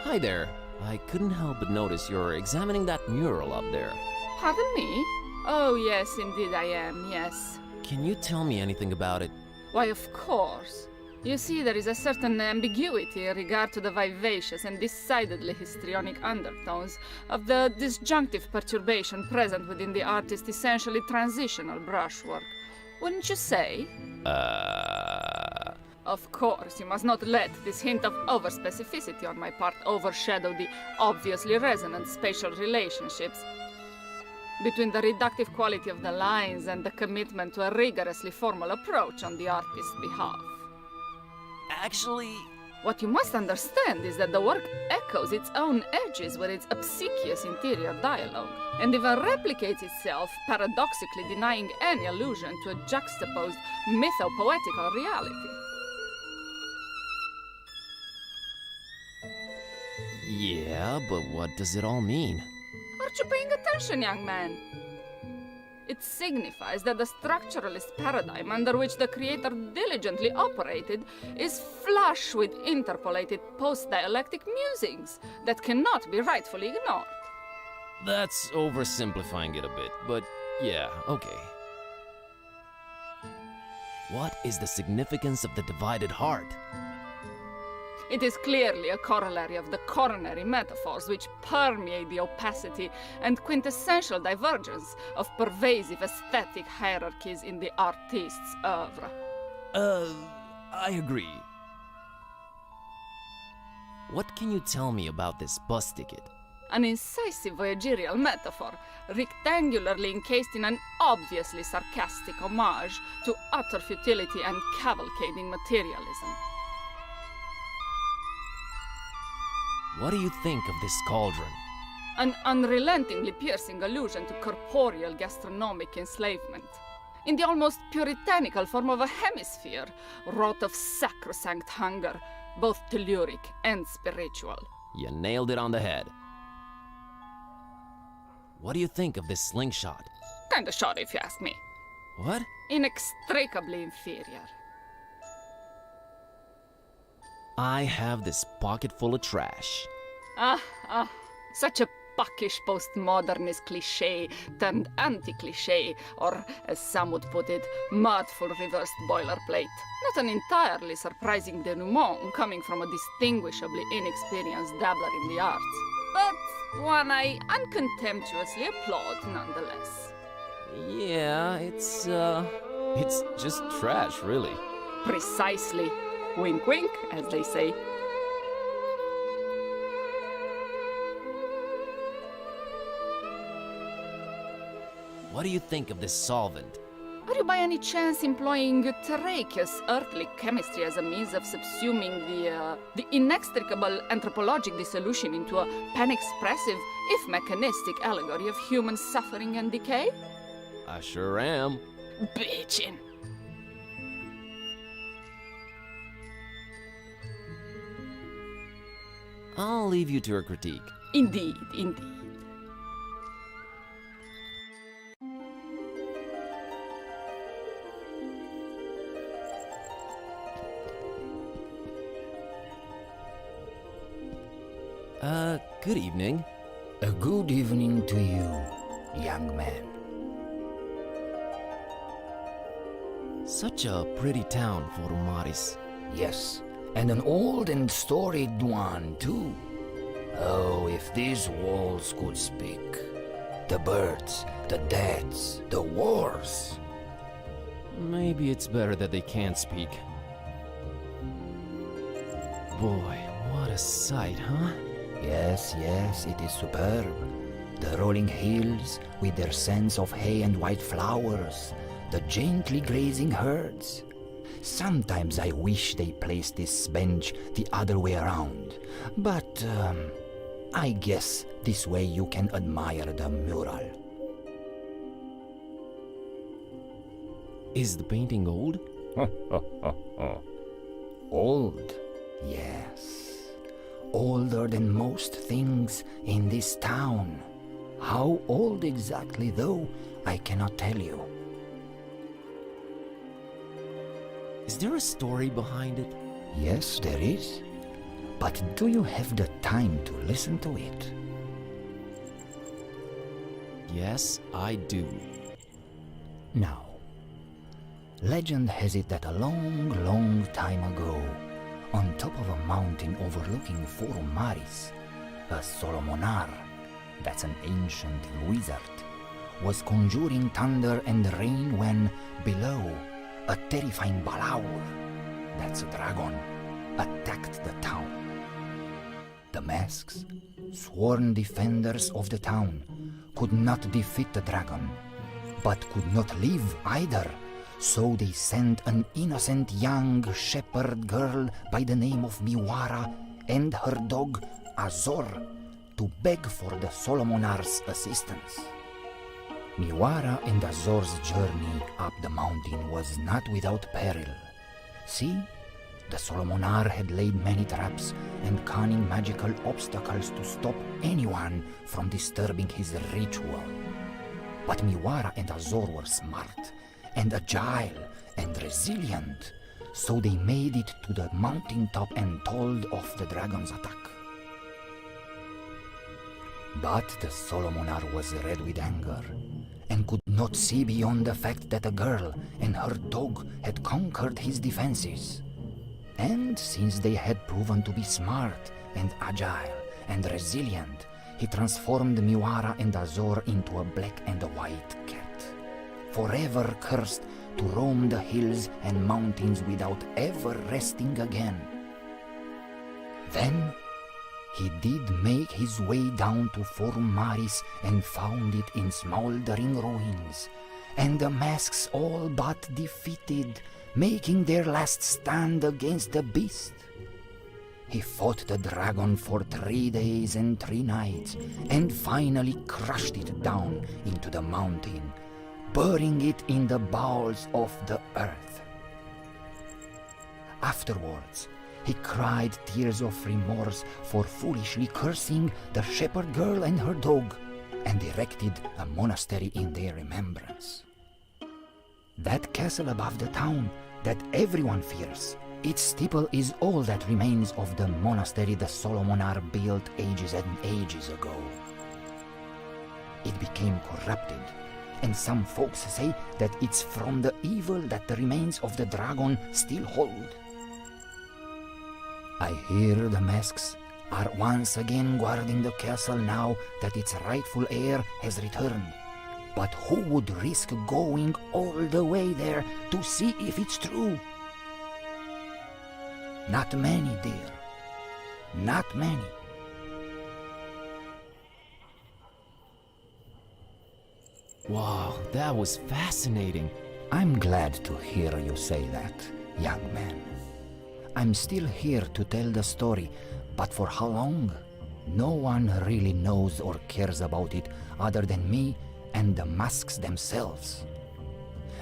Hi there. I couldn't help but notice you're examining that mural up there. Pardon me? Oh, yes, indeed I am, yes. Can you tell me anything about it? Why, of course. You see, there is a certain ambiguity in regard to the vivacious and decidedly histrionic undertones of the disjunctive perturbation present within the artist's essentially transitional brushwork. Wouldn't you say? Of course, you must not let this hint of overspecificity on my part overshadow the obviously resonant spatial relationships between the reductive quality of the lines and the commitment to a rigorously formal approach on the artist's behalf. Actually... What you must understand is that the work echoes its own edges with its obsequious interior dialogue, and even replicates itself, paradoxically denying any allusion to a juxtaposed mythopoetical reality. Yeah, but what does it all mean? Aren't you paying attention, young man? It signifies that the structuralist paradigm under which the creator diligently operated is flush with interpolated post-dialectic musings that cannot be rightfully ignored. That's oversimplifying it a bit, but yeah, okay. What is the significance of the divided heart? It is clearly a corollary of the coronary metaphors which permeate the opacity and quintessential divergence of pervasive aesthetic hierarchies in the artist's oeuvre. I agree. What can you tell me about this bus ticket? An incisive voyagerial metaphor, rectangularly encased in an obviously sarcastic homage to utter futility and cavalcading materialism. What do you think of this cauldron? An unrelentingly piercing allusion to corporeal gastronomic enslavement. In the almost puritanical form of a hemisphere, wrought of sacrosanct hunger, both telluric and spiritual. You nailed it on the head. What do you think of this slingshot? Kinda shoddy if you ask me. What? Inextricably inferior. I have this pocket full of trash. Such a buckish postmodernist cliché turned anti-cliché, or as some would put it, mudful reversed boilerplate. Not an entirely surprising denouement coming from a distinguishably inexperienced dabbler in the arts, but one I uncontemptuously applaud nonetheless. Yeah, it's just trash, really. Precisely. Wink wink, as they say. What do you think of this solvent? Are you by any chance employing tracheous earthly chemistry as a means of subsuming the inextricable anthropologic dissolution into a pan-expressive, if mechanistic, allegory of human suffering and decay? I sure am. Bitchin'. I'll leave you to your critique. Indeed, indeed. Good evening. A good evening to you, young man. Such a pretty town, Forumaris. Yes, and an old and storied one, too. Oh, if these walls could speak. The birds, the deaths, the wars. Maybe it's better that they can't speak. Boy, what a sight, huh? Yes, yes, it is superb. The rolling hills with their scents of hay and white flowers, the gently grazing herds. Sometimes I wish they placed this bench the other way around, but I guess this way you can admire the mural. Is the painting old? Old? Yes. Older than most things in this town. How old exactly, though, I cannot tell you. Is there a story behind it? Yes, there is. But do you have the time to listen to it? Yes, I do. Now, legend has it that a long, long time ago, on top of a mountain overlooking Forum Maris, a Solomonar, that's an ancient wizard, was conjuring thunder and rain when, below, a terrifying Balaur, that's a dragon, attacked the town. The masks, sworn defenders of the town, could not defeat the dragon, but could not live either. So they sent an innocent young shepherd girl by the name of Miwara and her dog Azor to beg for the Solomonar's assistance. Miwara and Azor's journey up the mountain was not without peril. See, the Solomonar had laid many traps and cunning magical obstacles to stop anyone from disturbing his ritual. But Miwara and Azor were smart and agile and resilient, so they made it to the mountaintop and told off the dragon's attack. But the Solomonar was red with anger and could not see beyond the fact that a girl and her dog had conquered his defenses. And since they had proven to be smart and agile and resilient, he transformed Miwara and Azor into a black and a white cat, forever cursed to roam the hills and mountains without ever resting again. Then he did make his way down to Forum Maris and found it in smoldering ruins, and the masks all but defeated, making their last stand against the beast. he fought the dragon for 3 days and 3 nights, and finally crushed it down into the mountain, burying it in the bowels of the earth. Afterwards, he cried tears of remorse for foolishly cursing the shepherd girl and her dog, and erected a monastery in their remembrance. That castle above the town that everyone fears, its steeple is all that remains of the monastery the Solomonar built ages and ages ago. It became corrupted, and some folks say that it's from the evil that the remains of the dragon still hold. I hear the masks are once again guarding the castle now that its rightful heir has returned. But who would risk going all the way there to see if it's true? Not many, dear. Not many. Wow, that was fascinating. I'm glad to hear you say that, young man. I'm still here to tell the story, but for how long? No one really knows or cares about it other than me and the masks themselves.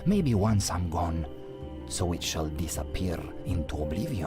Maybe once I'm gone, so it shall disappear into oblivion.